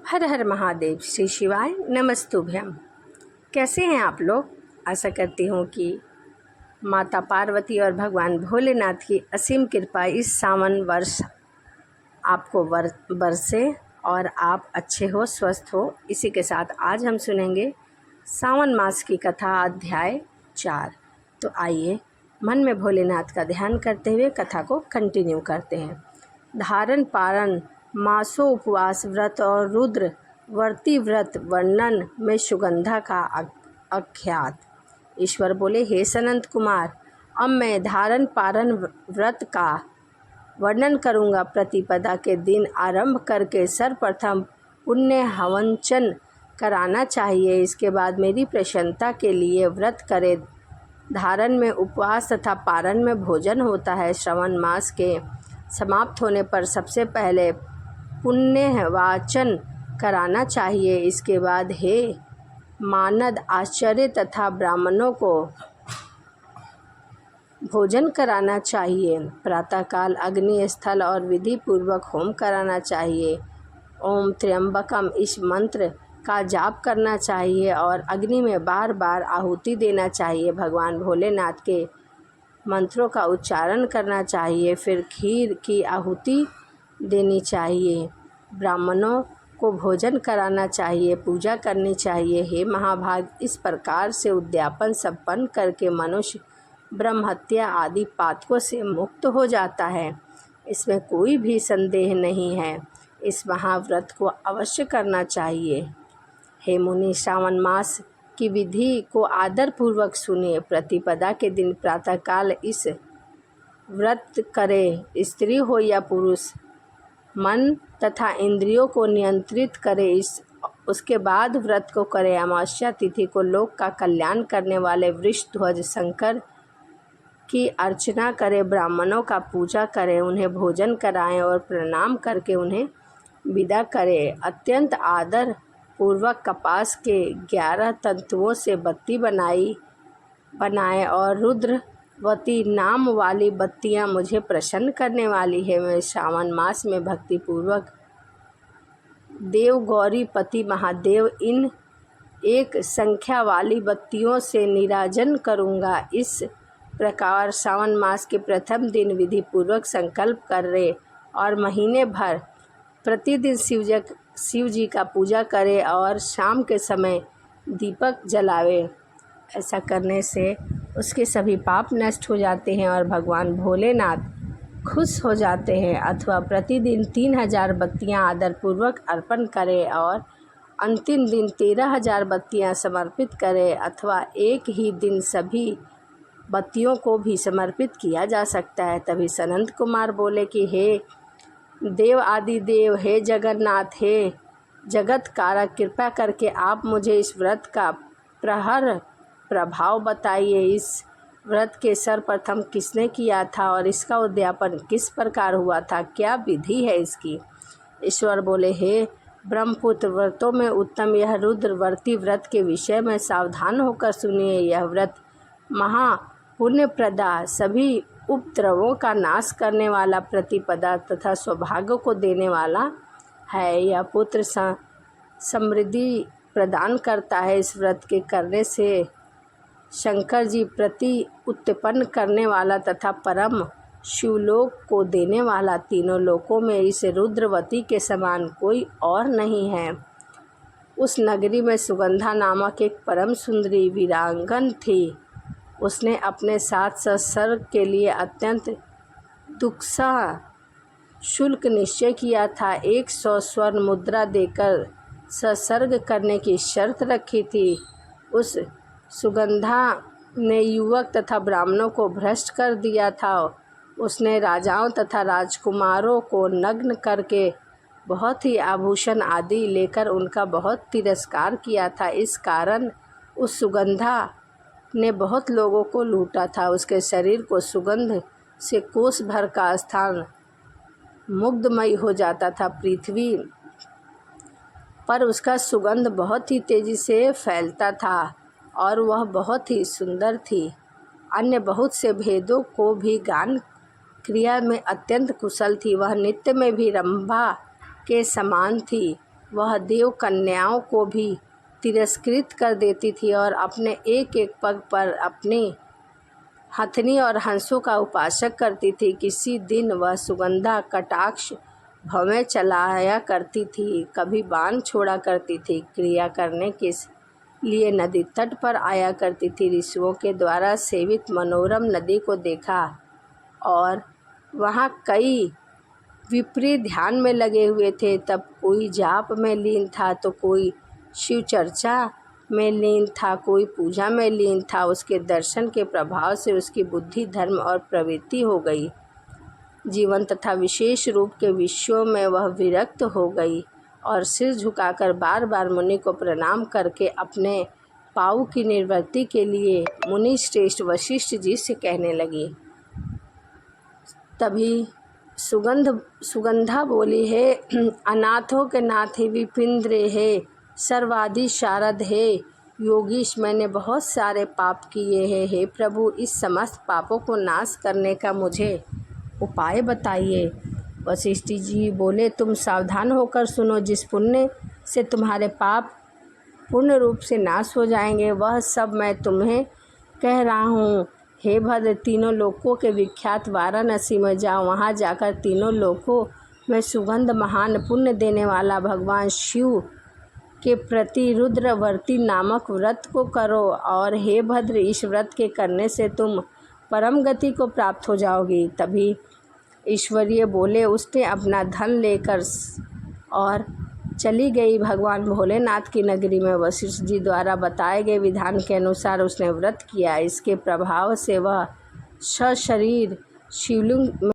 हर हर महादेव, श्री शिवाय नमस्तुभ्यम। कैसे हैं आप लोग? आशा करती हूँ कि माता पार्वती और भगवान भोलेनाथ की असीम कृपा इस सावन वर्ष आपको बरसे और आप अच्छे हो, स्वस्थ हो। इसी के साथ आज हम सुनेंगे सावन मास की कथा, अध्याय 4। तो आइए मन में भोलेनाथ का ध्यान करते हुए कथा को कंटिन्यू करते हैं। धारण पारण मासों उपवास व्रत और रुद्र वर्ती व्रत वर्णन में सुगंधा का आख्यात। ईश्वर बोले, हे सनंत कुमार, अब मैं धारण पारण व्रत का वर्णन करूँगा। प्रतिपदा के दिन आरंभ करके सर्वप्रथम पुण्य हवंचन कराना चाहिए। इसके बाद मेरी प्रसन्नता के लिए व्रत करे। धारण में उपवास तथा पारण में भोजन होता है। श्रवण मास के समाप्त होने पर सबसे पहले पुण्य वाचन कराना चाहिए। इसके बाद हे मानद आचार्य तथा ब्राह्मणों को भोजन कराना चाहिए। प्रातःकाल अग्नि स्थल और विधि पूर्वक होम कराना चाहिए। ओम त्र्यंबकम इस मंत्र का जाप करना चाहिए और अग्नि में बार बार आहुति देना चाहिए। भगवान भोलेनाथ के मंत्रों का उच्चारण करना चाहिए। फिर खीर की आहुति देनी चाहिए। ब्राह्मणों को भोजन कराना चाहिए, पूजा करनी चाहिए। हे महाभाग, इस प्रकार से उद्यापन संपन्न करके मनुष्य ब्रह्महत्या आदि पातकों से मुक्त हो जाता है। इसमें कोई भी संदेह नहीं है। इस महाव्रत को अवश्य करना चाहिए। हे मुनि, श्रावण मास की विधि को आदर पूर्वक सुनिए। प्रतिपदा के दिन प्रातःकाल इस व्रत करे। स्त्री हो या पुरुष, मन तथा इंद्रियों को नियंत्रित करे। उसके बाद व्रत को करे। अमावस्या तिथि को लोक का कल्याण करने वाले वृषध्वज शंकर की अर्चना करे। ब्राह्मणों का पूजा करें, उन्हें भोजन कराएं और प्रणाम करके उन्हें विदा करें। अत्यंत आदर पूर्वक कपास के 11 तंतुओं से बत्ती बनाए और रुद्रवती नाम वाली बत्तियां मुझे प्रसन्न करने वाली है। मैं श्रावण मास में भक्ति पूर्वक देव गौरी पति महादेव इन एक संख्या वाली बत्तियों से निराजन करूँगा। इस प्रकार श्रावण मास के प्रथम दिन विधि पूर्वक संकल्प करे और महीने भर प्रतिदिन शिव जी का पूजा करे और शाम के समय दीपक जलावे। ऐसा करने से उसके सभी पाप नष्ट हो जाते हैं और भगवान भोलेनाथ खुश हो जाते हैं। अथवा प्रतिदिन 3000 बत्तियां आदरपूर्वक अर्पण करें और अंतिम दिन 13000 बत्तियां समर्पित करें। अथवा एक ही दिन सभी बत्तियों को भी समर्पित किया जा सकता है। तभी सनंत कुमार बोले कि हे देव आदि देव, हे जगन्नाथ, हे जगत कारक, कृपा करके आप मुझे इस व्रत का प्रभाव बताइए। इस व्रत के सर्वप्रथम किसने किया था और इसका उद्यापन किस प्रकार हुआ था? क्या विधि है इसकी? ईश्वर बोले, हे ब्रह्मपुत्र, व्रतों में उत्तम यह रुद्रवर्ती व्रत के विषय में सावधान होकर सुनिए। यह व्रत महापुण्यप्रदा, सभी उपद्रवों का नाश करने वाला, प्रतिपदा तथा सौभाग्य को देने वाला है। यह पुत्र समृद्धि प्रदान करता है। इस व्रत के करने से शंकर जी प्रति उत्पन्न करने वाला तथा परम शिवलोक को देने वाला, तीनों लोकों में इस रुद्रवती के समान कोई और नहीं है। उस नगरी में सुगंधा नामक एक परम सुंदरी वीरांगन थी। उसने अपने साथ सत्सर्ग के लिए अत्यंत दुस्सा शुल्क निश्चय किया था। 100 स्वर्ण मुद्रा देकर सत्सर्ग करने की शर्त रखी थी। उस सुगंधा ने युवक तथा ब्राह्मणों को भ्रष्ट कर दिया था। उसने राजाओं तथा राजकुमारों को नग्न करके बहुत ही आभूषण आदि लेकर उनका बहुत तिरस्कार किया था। इस कारण उस सुगंधा ने बहुत लोगों को लूटा था। उसके शरीर को सुगंध से कोस भर का स्थान मुग्धमय हो जाता था। पृथ्वी पर उसका सुगंध बहुत ही तेजी से फैलता था और वह बहुत ही सुंदर थी। अन्य बहुत से भेदों को भी गान क्रिया में अत्यंत कुशल थी। वह नृत्य में भी रंभा के समान थी। वह देव कन्याओं को भी तिरस्कृत कर देती थी और अपने एक एक पग पर अपने हथनी और हंसों का उपासक करती थी। किसी दिन वह सुगंधा कटाक्ष भवें चलाया करती थी, कभी बाण छोड़ा करती थी, क्रिया करने के लिए नदी तट पर आया करती थी। ऋषियों के द्वारा सेवित मनोरम नदी को देखा और वहाँ कई विपरीत ध्यान में लगे हुए थे। तब कोई जाप में लीन था तो कोई शिव चर्चा में लीन था, कोई पूजा में लीन था। उसके दर्शन के प्रभाव से उसकी बुद्धि, धर्म और प्रवृत्ति हो गई। जीवन तथा विशेष रूप के विषयों में वह विरक्त हो गई और सिर झुकाकर बार बार मुनि को प्रणाम करके अपने पाऊ की निवृत्ति के लिए मुनि श्रेष्ठ वशिष्ठ जी से कहने लगी। तभी सुगंधा बोली, हे अनाथों के नाथ, हे विपिंद्र, हे सर्वादि शारद, हे योगीश, मैंने बहुत सारे पाप किए हैं। हे प्रभु, इस समस्त पापों को नाश करने का मुझे उपाय बताइए। वशिष्ठ जी बोले, तुम सावधान होकर सुनो। जिस पुण्य से तुम्हारे पाप पूर्ण रूप से नाश हो जाएंगे, वह सब मैं तुम्हें कह रहा हूँ। हे भद्र, तीनों लोकों के विख्यात वाराणसी में जाओ। वहाँ जाकर तीनों लोकों में सुगंध महान पुण्य देने वाला भगवान शिव के प्रति रुद्रवर्ती नामक व्रत को करो। और हे भद्र, इस व्रत के करने से तुम परम गति को प्राप्त हो जाओगी। तभी ईश्वरीय बोले, उसने अपना धन लेकर और चली गई भगवान भोलेनाथ की नगरी में। वशिष्ठ जी द्वारा बताए गए विधान के अनुसार उसने व्रत किया। इसके प्रभाव से वह सशरीर शिवलिंग